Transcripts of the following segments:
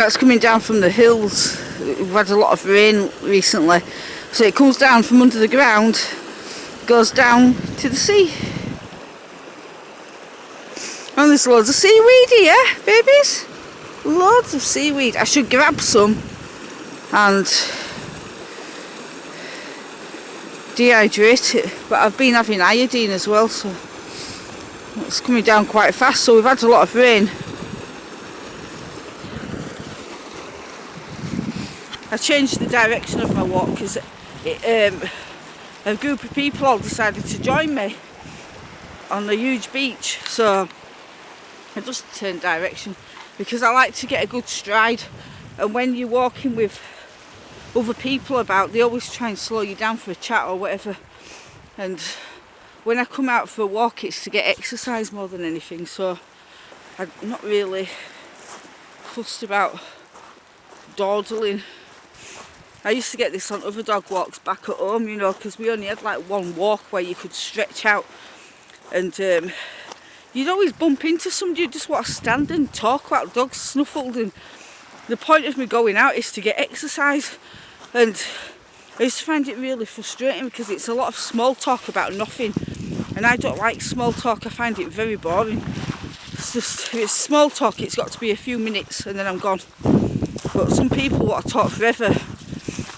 That's coming down from the hills. We've had a lot of rain recently, so it comes down from under the ground, goes down to the sea. And there's loads of seaweed here, babies. Loads of seaweed. I should grab some and dehydrate it, but I've been having iodine as well, so it's coming down quite fast. So we've had a lot of rain. I changed the direction of my walk because a group of people all decided to join me on the huge beach, so I just turned direction because I like to get a good stride, and when you're walking with other people about, they always try and slow you down for a chat or whatever, and when I come out for a walk it's to get exercise more than anything, so I'm not really fussed about dawdling. I used to get this on other dog walks back at home, you know, because we only had like one walk where you could stretch out, and you'd always bump into somebody who just want to stand and talk about dogs snuffled, and the point of me going out is to get exercise, and I used to find it really frustrating because it's a lot of small talk about nothing, and I don't like small talk. I find it very boring. It's just, if it's small talk, it's got to be a few minutes and then I'm gone, but some people want to talk forever,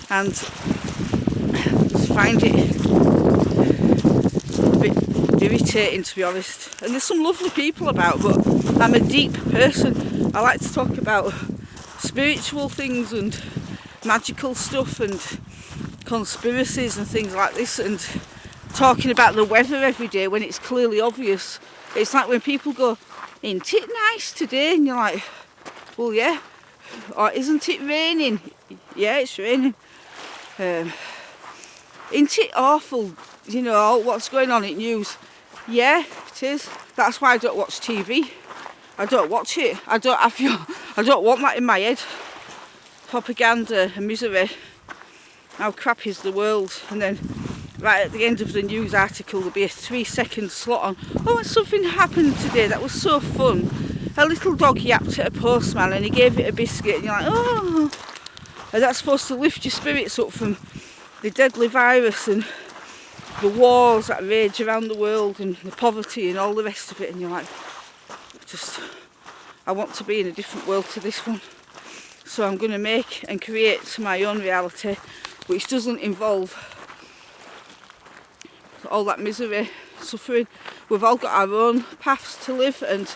and I just find it a bit irritating, to be honest. And there's some lovely people about, but I'm a deep person. I like to talk about spiritual things and magical stuff and conspiracies and things like this, and talking about the weather every day when it's clearly obvious. It's like when people go, "Isn't it nice today?" and you're like, "Well, yeah." Or, "Isn't it raining?" "Yeah, it's raining." "Isn't it awful, you know, what's going on in news?" "Yeah, it is." That's why I don't watch TV. I don't watch it. I don't want that in my head. Propaganda and misery. How crap is the world? And then right at the end of the news article there'll be a 3-second slot on, "Oh, something happened today that was so fun. A little dog yapped at a postman and he gave it a biscuit," and you're like, "Oh." And that's supposed to lift your spirits up from the deadly virus and the wars that rage around the world and the poverty and all the rest of it, and you're like, I want to be in a different world to this one. So I'm going to make and create my own reality which doesn't involve all that misery, suffering. We've all got our own paths to live, and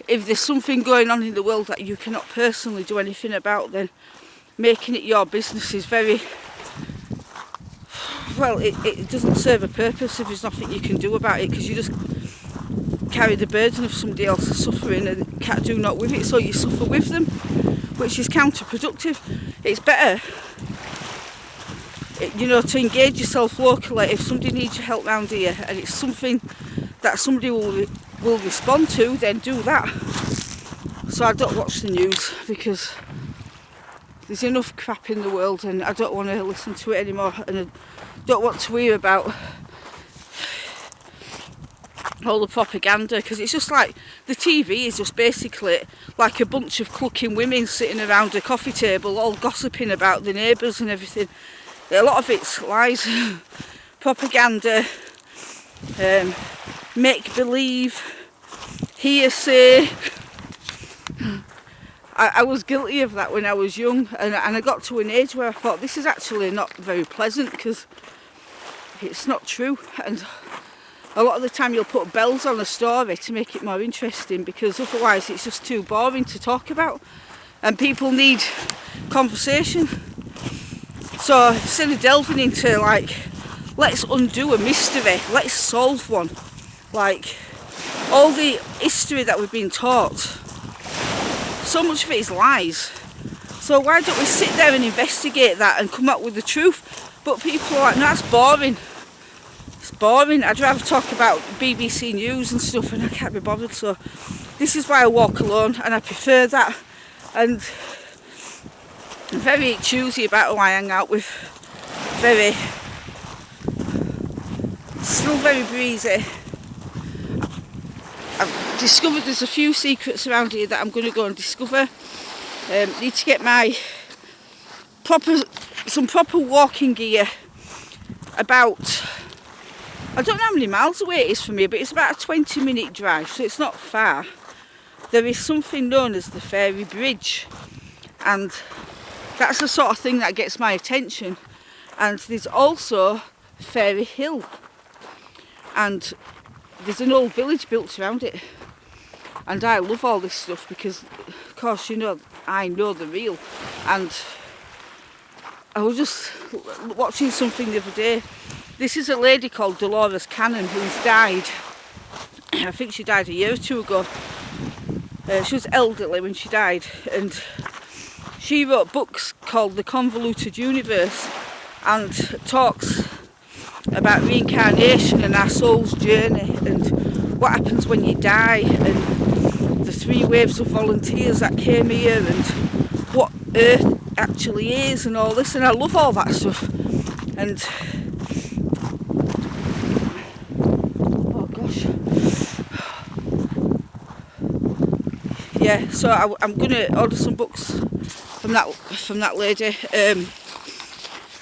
if there's something going on in the world that you cannot personally do anything about, then making it your business is very, well, it doesn't serve a purpose if there's nothing you can do about it, because you just carry the burden of somebody else's suffering and can't do naught with it, so you suffer with them, which is counterproductive. It's better, you know, to engage yourself locally. If somebody needs your help round here and it's something that somebody will respond to, then do that. So I don't watch the news because there's enough crap in the world and I don't want to listen to it anymore, and I don't want to hear about all the propaganda, because it's just like the TV is just basically like a bunch of clucking women sitting around a coffee table all gossiping about the neighbours and everything. A lot of it's lies, propaganda, make believe, hearsay. I was guilty of that when I was young, and I got to an age where I thought this is actually not very pleasant because it's not true, and a lot of the time you'll put bells on a story to make it more interesting, because otherwise it's just too boring to talk about and people need conversation. So instead of delving into like, let's undo a mystery, let's solve one, like all the history that we've been taught, so much of it is lies. So why don't we sit there and investigate that and come up with the truth? But people are like, no, that's boring. It's boring. I'd rather talk about BBC News and stuff, and I can't be bothered. So this is why I walk alone, and I prefer that. And I'm very choosy about who I hang out with. Still very breezy. I've discovered there's a few secrets around here that I'm going to go and discover. Need to get my some proper walking gear. About, I don't know how many miles away it is from me, but it's about a 20-minute drive, so it's not far. There is something known as the Fairy Bridge, and that's the sort of thing that gets my attention. And there's also Fairy Hill, and there's an old village built around it. And I love all this stuff because, of course, you know, I know the real. And I was just watching something the other day. This is a lady called Dolores Cannon who's died. I think she died a year or two ago. She was elderly when she died, and she wrote books called The Convoluted Universe, and talks about reincarnation and our soul's journey and what happens when you die, and the 3 waves of volunteers that came here, and what Earth actually is, and all this. And I love all that stuff. And oh gosh, yeah. So I'm gonna order some books from that lady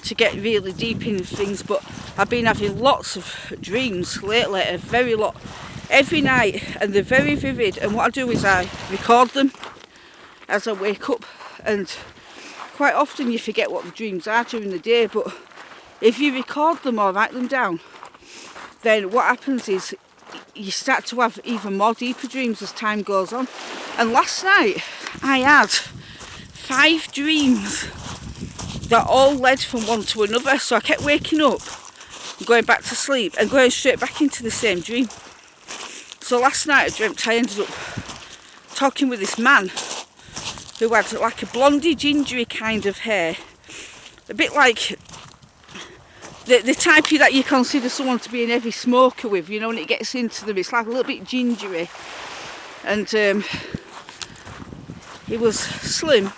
to get really deep in things. But I've been having lots of dreams lately, a very lot, every night, and they're very vivid. And what I do is I record them as I wake up, and quite often you forget what the dreams are during the day, but if you record them or write them down, then what happens is you start to have even more deeper dreams as time goes on. And last night I had 5 dreams that all led from one to another, so I kept waking up, going back to sleep, and going straight back into the same dream. So last night I dreamt I ended up talking with this man who had like a blondie, gingery kind of hair, a bit like the type that you consider someone to be an heavy smoker with, you know, when it gets into them, it's like a little bit gingery. And he was slim,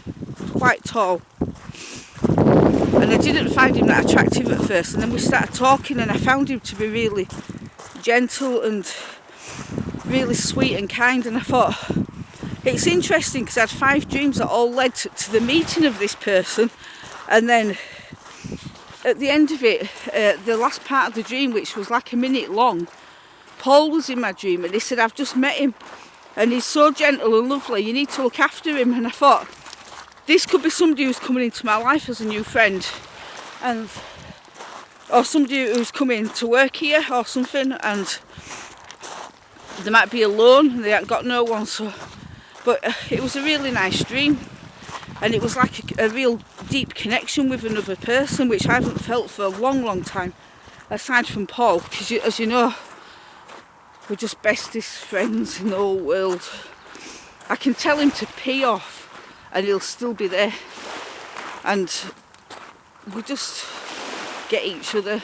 quite tall, and I didn't find him that attractive at first, and then we started talking, and I found him to be really gentle and really sweet and kind. And I thought, it's interesting because I had 5 dreams that all led to the meeting of this person. And then at the end of it, the last part of the dream, which was like a minute long, Paul was in my dream, and he said, I've just met him and he's so gentle and lovely, you need to look after him. And I thought, this could be somebody who's coming into my life as a new friend, and or somebody who's coming to work here or something, and they might be alone and they haven't got no one. So, but it was a really nice dream, and it was like a real deep connection with another person, which I haven't felt for a long time, aside from Paul, because as you know, we're just bestest friends in the whole world. I can tell him to pee off and he'll still be there, and we just get each other,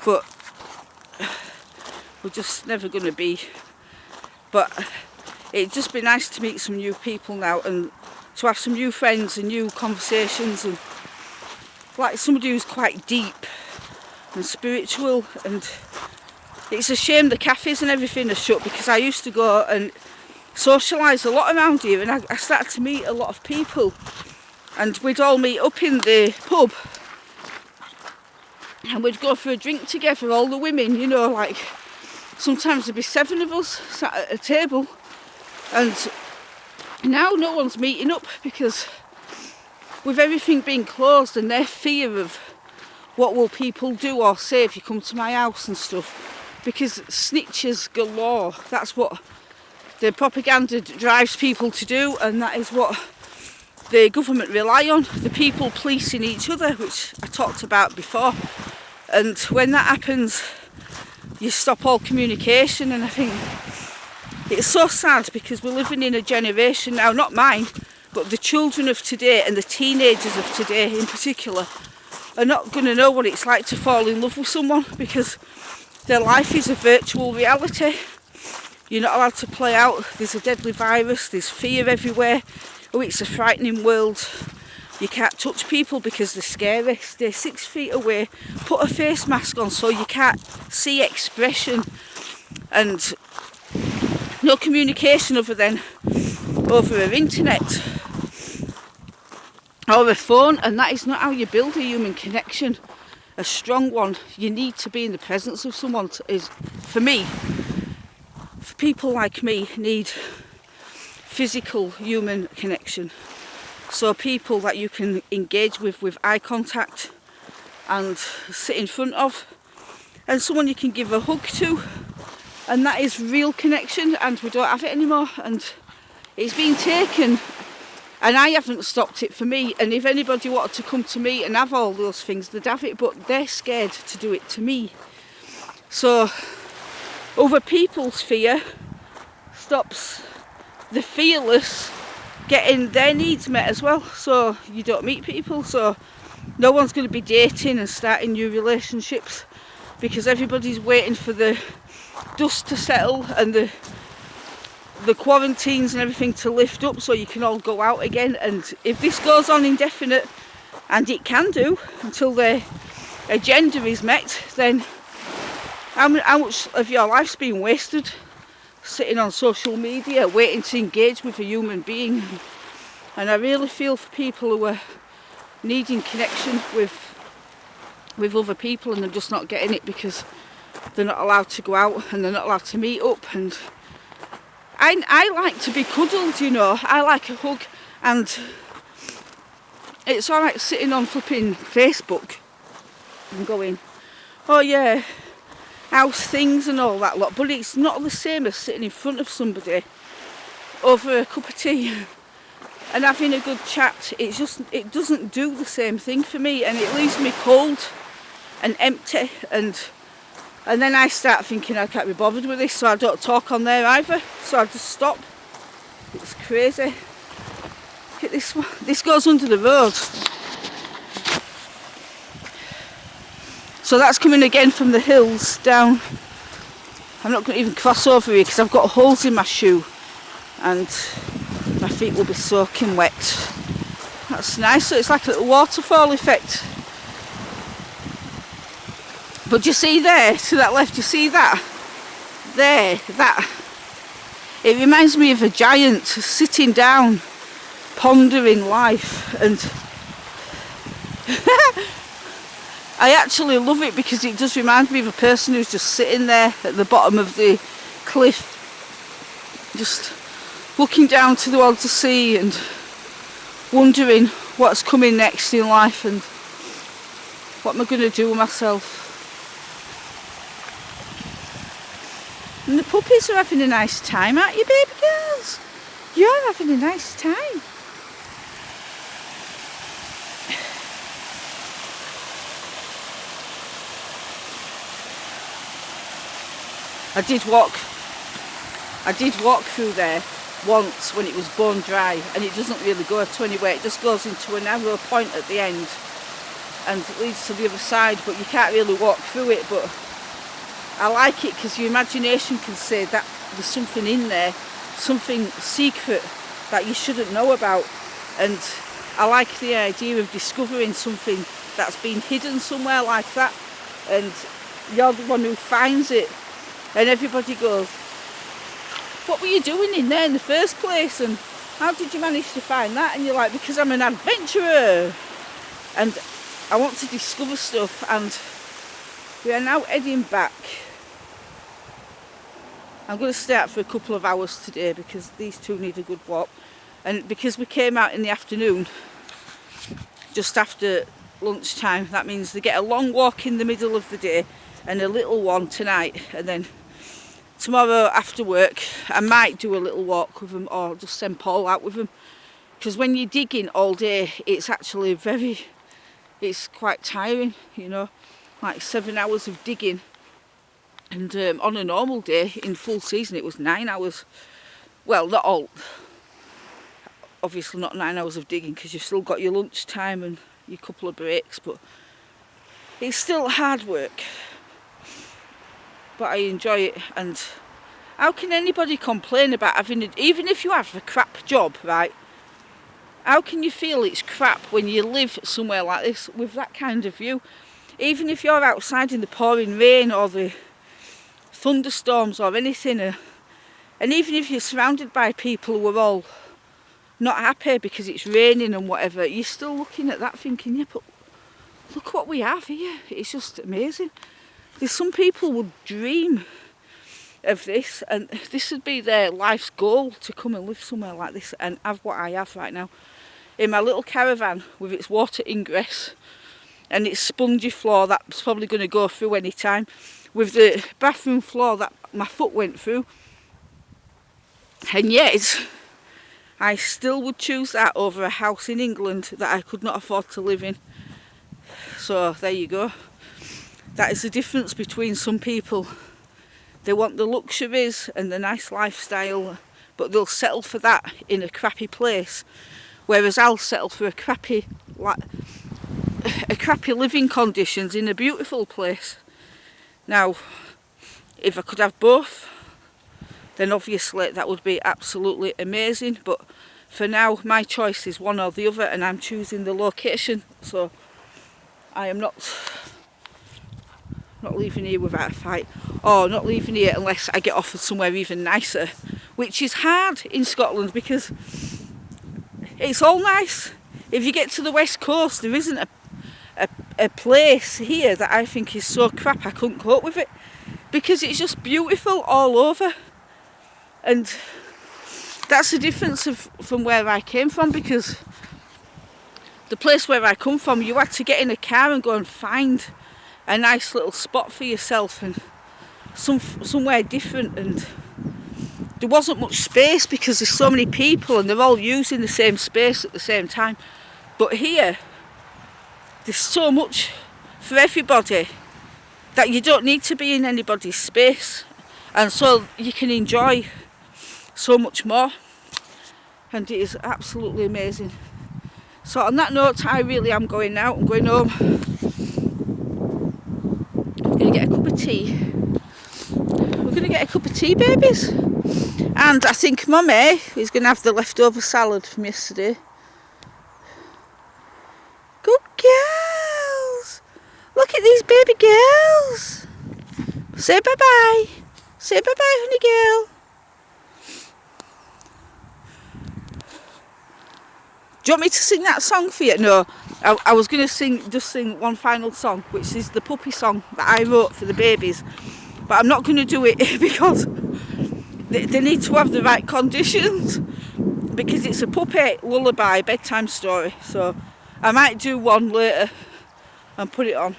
but we're just never going to be. But it'd just be nice to meet some new people now, and to have some new friends and new conversations, and like somebody who's quite deep and spiritual. And it's a shame the cafes and everything are shut, because I used to go and socialise a lot around here, and I started to meet a lot of people, and we'd all meet up in the pub and we'd go for a drink together, all the women, you know, like sometimes there'd be 7 of us sat at a table. And now no one's meeting up, because with everything being closed and their fear of what will people do or say if you come to my house and stuff, because snitches galore, that's what the propaganda drives people to do, and that is what the government rely on, the people policing each other, which I talked about before. And when that happens, you stop all communication. And I think it's so sad, because we're living in a generation now, not mine, but the children of today and the teenagers of today in particular are not going to know what it's like to fall in love with someone, because their life is a virtual reality. You're not allowed to play out, there's a deadly virus, there's fear everywhere. Oh, it's a frightening world. You can't touch people because they're scary. Stay 6 feet away, put a face mask on so you can't see expression, and no communication other than over the internet. or a phone, and that is not how you build a human connection, a strong one. You need to be in the presence of someone. For me, for people like me, need physical human connection. So people that you can engage with eye contact and sit in front of, and someone you can give a hug to, and that is real connection, and we don't have it anymore, and it's been taken, and I haven't stopped it for me. And if anybody wanted to come to me and have all those things, they'd have it, but they're scared to do it to me. So other people's fear stops the fearless getting their needs met as well. So you don't meet people, so no one's going to be dating and starting new relationships, because everybody's waiting for the dust to settle and the quarantines and everything to lift up so you can all go out again. And if this goes on indefinite, and it can do until their agenda is met, then how much of your life's been wasted sitting on social media waiting to engage with a human being? And I really feel for people who are needing connection with other people, and they're just not getting it because they're not allowed to go out and they're not allowed to meet up. And I like to be cuddled, you know. I like a hug, and it's alright sitting on flipping Facebook and going, oh yeah, how's things and all that lot, but it's not the same as sitting in front of somebody over a cup of tea and having a good chat. It doesn't do the same thing for me, and it leaves me cold and empty, and then I start thinking I can't be bothered with this, so I don't talk on there either, so I just stop. It's crazy. Look at this one. This goes under the road. So that's coming again from the hills down. I'm not going to even cross over here because I've got holes in my shoe and my feet will be soaking wet. That's nice. So it's like a little waterfall effect. But do you see there, to that left, you see that? There, that. It reminds me of a giant sitting down, pondering life, and I actually love it because it does remind me of a person who's just sitting there at the bottom of the cliff, just looking down towards the sea and wondering what's coming next in life and what am I going to do with myself. And the puppies are having a nice time, aren't you, baby girls? You're having a nice time. I did walk through there once when it was bone dry, and it doesn't really go to anywhere. It just goes into a narrow point at the end and it leads to the other side, but you can't really walk through it. But I like it because your imagination can say that there's something in there, something secret that you shouldn't know about. And I like the idea of discovering something that's been hidden somewhere like that, and you're the one who finds it. And everybody goes, what were you doing in there in the first place? And how did you manage to find that? And you're like, because I'm an adventurer. And I want to discover stuff. And we are now heading back. I'm going to stay out for a couple of hours today because these two need a good walk. And because we came out in the afternoon, just after lunchtime, that means they get a long walk in the middle of the day and a little one tonight. And then tomorrow after work I might do a little walk with them, or just send Paul out with them, because when you're digging all day it's actually it's quite tiring, you know, like 7 hours of digging. And on a normal day in full season it was 9 hours. Well, not all, obviously not 9 hours of digging because you've still got your lunch time and your couple of breaks, but it's still hard work. But I enjoy it. And how can anybody complain about having even if you have a crap job, right? How can you feel it's crap when you live somewhere like this with that kind of view? Even if you're outside in the pouring rain or the thunderstorms or anything, and even if you're surrounded by people who are all not happy because it's raining and whatever, you're still looking at that thinking, yeah, but look what we have here. It's just amazing. There's some people would dream of this, and this would be their life's goal, to come and live somewhere like this and have what I have right now in my little caravan with its water ingress and its spongy floor that's probably going to go through any time, with the bathroom floor that my foot went through. And yet I still would choose that over a house in England that I could not afford to live in. So there you go. That is the difference between some people. They want the luxuries and the nice lifestyle, but they'll settle for that in a crappy place, whereas I'll settle for a crappy living conditions in a beautiful place. Now, if I could have both, then obviously that would be absolutely amazing, but for now my choice is one or the other, and I'm choosing the location. So I am not leaving here without a fight, or not leaving here unless I get offered somewhere even nicer, which is hard in Scotland because it's all nice. If you get to the west coast, there isn't a place here that I think is so crap I couldn't cope with it, because it's just beautiful all over. And that's the difference from where I came from, because the place where I come from, you had to get in a car and go and find a nice little spot for yourself and somewhere different, and there wasn't much space because there's so many people and they're all using the same space at the same time. But here there's so much for everybody that you don't need to be in anybody's space, and so you can enjoy so much more, and it is absolutely amazing. So on that note, I really am going now. I'm going home. I'm going to get a cup of tea. We're going to get a cup of tea, babies. And I think Mummy is going to have the leftover salad from yesterday. Good girls. Look at these baby girls. Say bye-bye. Say bye-bye, honey girl. Do you want me to sing that song for you? No, I was going to sing one final song, which is the puppy song that I wrote for the babies. But I'm not going to do it because they need to have the right conditions, because it's a puppy lullaby bedtime story. So I might do one later and put it on.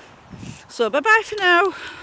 So bye-bye for now.